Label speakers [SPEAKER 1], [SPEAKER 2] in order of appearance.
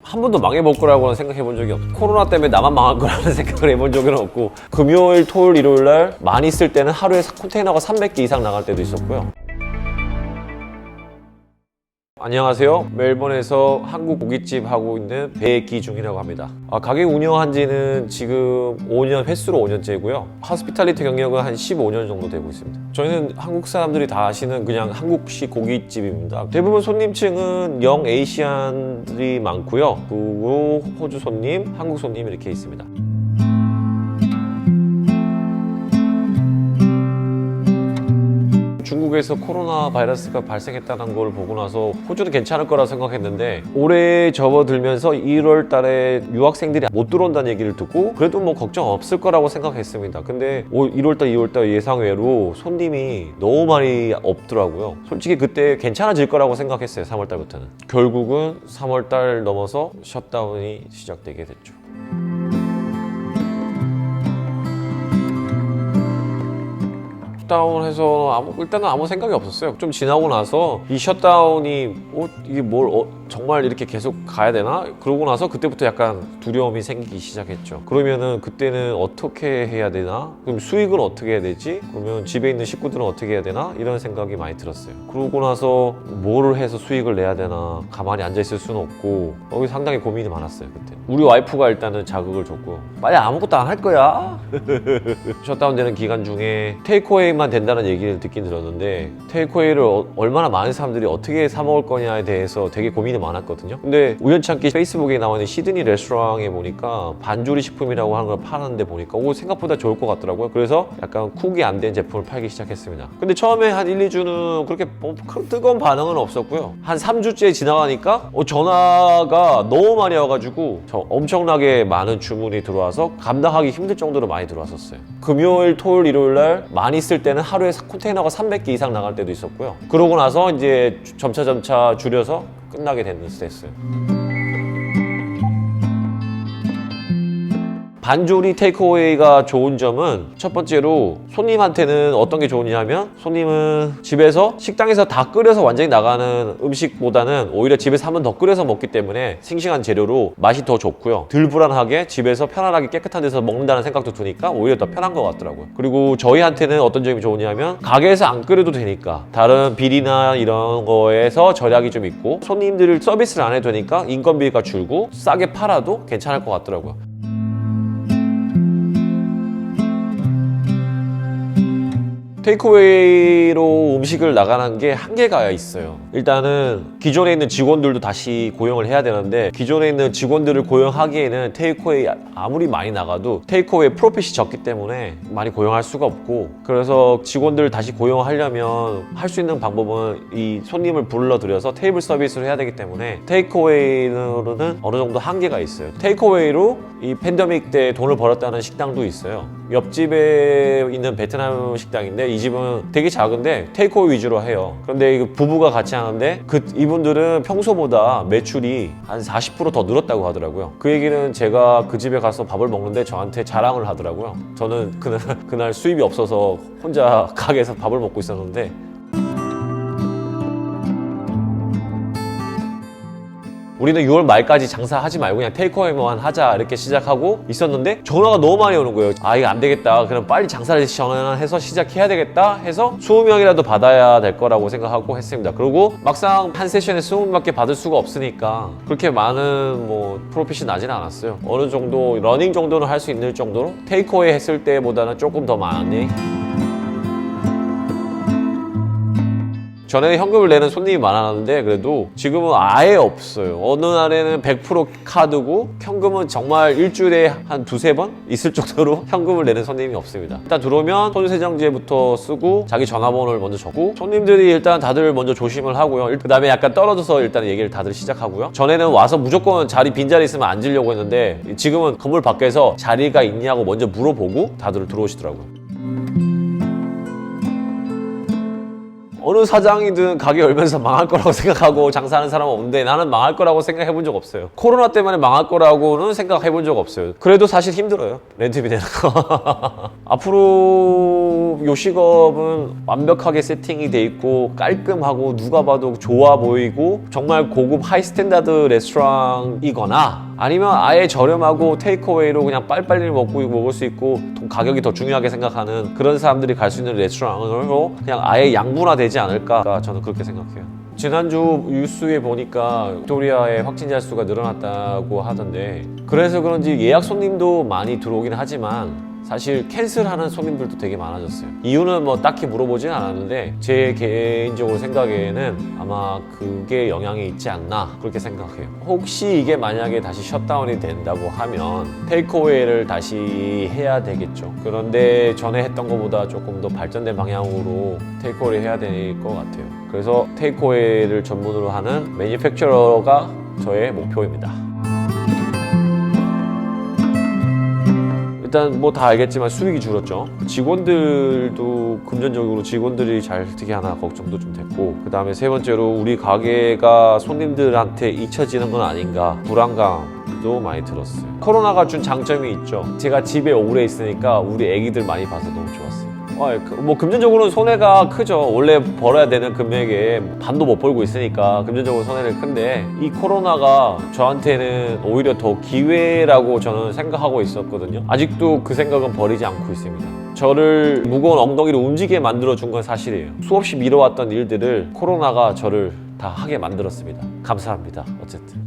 [SPEAKER 1] 한 번도 망해볼 거라고는 생각해 본 적이 없고, 코로나 때문에 나만 망할 거라는 생각을 해본 적은 없고, 금요일, 토요일, 일요일 날 많이 쓸 때는 하루에 컨테이너가 300개 이상 나갈 때도 있었고요. 안녕하세요. 멜번에서 한국 고깃집 하고 있는 배기중이라고 합니다. 가게 운영한 지는 지금 5년, 횟수로 5년째고요. 호스피탈리티 경력은 한 15년 정도 되고 있습니다. 저희는 한국 사람들이 다 아시는 그냥 한국식 고깃집입니다. 대부분 손님층은 영 에이시안들이 많고요. 그리고 호주 손님, 한국 손님 이렇게 있습니다. 중국에서 코로나 바이러스가 발생했다는 걸 보고 나서 호주는 괜찮을 거라 생각했는데, 올해 접어들면서 1월 달에 유학생들이 못 들어온다는 얘기를 듣고 그래도 뭐 걱정 없을 거라고 생각했습니다. 근데 1월 달, 2월 달 예상외로 손님이 너무 많이 없더라고요. 솔직히 그때 괜찮아질 거라고 생각했어요. 3월 달부터는. 결국은 3월 달 넘어서 셧다운이 시작되게 됐죠. 셧다운해서 일단은 아무 생각이 없었어요. 좀 지나고 나서 이 셧다운이 이게 정말 이렇게 계속 가야 되나? 그러고 나서 그때부터 약간 두려움이 생기기 시작했죠. 그러면은 그때는 어떻게 해야 되나? 그럼 수익은 어떻게 해야 되지? 그러면 집에 있는 식구들은 어떻게 해야 되나? 이런 생각이 많이 들었어요. 그러고 나서 뭐를 해서 수익을 내야 되나? 가만히 앉아있을 수는 없고, 여기 상당히 고민이 많았어요. 그때 우리 와이프가 일단은 자극을 줬고, 빨리 아무것도 안 할 거야. 셧다운 되는 기간 중에 테이크어웨이만 된다는 얘기를 듣긴 들었는데, 테이크어웨이를 얼마나 많은 사람들이 어떻게 사 먹을 거냐에 대해서 되게 고민이 많았거든요. 근데 우연찮게 페이스북에 나와 있는 시드니 레스토랑에 보니까 반조리 식품이라고 하는 걸 파는데 보니까 생각보다 좋을 것 같더라고요. 그래서 약간 쿡이 안 된 제품을 팔기 시작했습니다. 근데 처음에 한 1, 2주는 그렇게 큰 뜨거운 반응은 없었고요. 한 3주째 지나가니까 전화가 너무 많이 와가지고 엄청나게 많은 주문이 들어와서 감당하기 힘들 정도로 많이 들어왔었어요. 금요일, 토요일, 일요일 날 많이 쓸 때는 하루에 컨테이너가 300개 이상 나갈 때도 있었고요. 그러고 나서 이제 점차 줄여서 끝나게 됐어요. 반조리 테이크어웨이가 좋은 점은, 첫 번째로 손님한테는 어떤 게 좋으냐면, 손님은 집에서 식당에서 다 끓여서 완전히 나가는 음식보다는 오히려 집에서 한 번 더 끓여서 먹기 때문에 싱싱한 재료로 맛이 더 좋고요. 덜 불안하게 집에서 편안하게 깨끗한 데서 먹는다는 생각도 드니까 오히려 더 편한 것 같더라고요. 그리고 저희한테는 어떤 점이 좋으냐면, 가게에서 안 끓여도 되니까 다른 비리나 이런 거에서 절약이 좀 있고, 손님들을 서비스를 안 해도 되니까 인건비가 줄고 싸게 팔아도 괜찮을 것 같더라고요. 테이크어웨이로 음식을 나가는 게 한계가 있어요. 일단은 기존에 있는 직원들도 다시 고용을 해야 되는데, 기존에 있는 직원들을 고용하기에는 테이크어웨이 아무리 많이 나가도 테이크어웨이 프로핏이 적기 때문에 많이 고용할 수가 없고, 그래서 직원들을 다시 고용하려면 할 수 있는 방법은 이 손님을 불러들여서 테이블 서비스를 해야 되기 때문에 테이크어웨이로는 어느 정도 한계가 있어요. 테이크어웨이로 이 팬데믹 때 돈을 벌었다는 식당도 있어요. 옆집에 있는 베트남 식당인데, 이 집은 되게 작은데 테이크어웨이 위주로 해요. 그런데 부부가 같이 하는데 이분들은 평소보다 매출이 한 40% 더 늘었다고 하더라고요. 그 얘기는 제가 그 집에 가서 밥을 먹는데 저한테 자랑을 하더라고요. 저는 그날 수입이 없어서 혼자 가게에서 밥을 먹고 있었는데, 우리는 6월 말까지 장사하지 말고 그냥 테이크어웨이만 하자 이렇게 시작하고 있었는데, 전화가 너무 많이 오는 거예요. 이거 안 되겠다, 그럼 빨리 장사를 전환해서 시작해야 되겠다 해서 20명이라도 받아야 될 거라고 생각하고 했습니다. 그리고 막상 한 세션에 20명밖에 받을 수가 없으니까 그렇게 많은 프로핏이 나지는 않았어요. 어느 정도 러닝 정도는 할 수 있는 정도로 테이크어웨이 했을 때보다는 조금 더 많이. 전에는 현금을 내는 손님이 많았는데, 그래도 지금은 아예 없어요. 어느 날에는 100% 카드고, 현금은 정말 일주일에 한 2-3번 있을 정도로 현금을 내는 손님이 없습니다. 일단 들어오면 손세정제부터 쓰고 자기 전화번호를 먼저 적고, 손님들이 일단 다들 먼저 조심을 하고요. 그 다음에 약간 떨어져서 일단 얘기를 다들 시작하고요. 전에는 와서 무조건 빈자리 있으면 앉으려고 했는데, 지금은 건물 밖에서 자리가 있냐고 먼저 물어보고 다들 들어오시더라고요. 어느 사장이든 가게 열면서 망할 거라고 생각하고 장사하는 사람은 없는데 나는 망할 거라고 생각해 본 적 없어요. 코로나 때문에 망할 거라고는 생각해 본 적 없어요. 그래도 사실 힘들어요. 렌트비 내는 거. 앞으로 요식업은 완벽하게 세팅이 돼 있고 깔끔하고 누가 봐도 좋아 보이고 정말 고급 하이 스탠다드 레스토랑이거나 아니면 아예 저렴하고 테이크어웨이로 그냥 빨리빨리 먹을 수 있고 가격이 더 중요하게 생각하는 그런 사람들이 갈 수 있는 레스토랑으로 그냥 아예 양분화되지 않을까 저는 그렇게 생각해요. 지난주 뉴스에 보니까 빅토리아의 확진자 수가 늘어났다고 하던데 그래서 그런지 예약 손님도 많이 들어오긴 하지만 사실 캔슬하는 손님들도 되게 많아졌어요. 이유는 뭐 딱히 물어보진 않았는데 제 개인적으로 생각에는 아마 그게 영향이 있지 않나 그렇게 생각해요. 혹시 이게 만약에 다시 셧다운이 된다고 하면 테이크어웨이를 다시 해야 되겠죠. 그런데 전에 했던 것보다 조금 더 발전된 방향으로 테이크어웨이를 해야 될 것 같아요. 그래서 테이크어웨이를 전문으로 하는 매니팩처러가 저의 목표입니다. 일단 뭐 다 알겠지만 수익이 줄었죠. 직원들도 금전적으로 직원들이 잘 어떻게 하나 걱정도 좀 됐고 그 다음에 세 번째로 우리 가게가 손님들한테 잊혀지는 건 아닌가 불안감도 많이 들었어요. 코로나가 준 장점이 있죠. 제가 집에 오래 있으니까 우리 애기들 많이 봐서 너무 좋았어요. 뭐 금전적으로는 손해가 크죠. 원래 벌어야 되는 금액에 반도 못 벌고 있으니까 금전적으로 손해는 큰데 이 코로나가 저한테는 오히려 더 기회라고 저는 생각하고 있었거든요. 아직도 그 생각은 버리지 않고 있습니다. 저를 무거운 엉덩이를 움직이게 만들어준 건 사실이에요. 수없이 미뤄왔던 일들을 코로나가 저를 다 하게 만들었습니다. 감사합니다. 어쨌든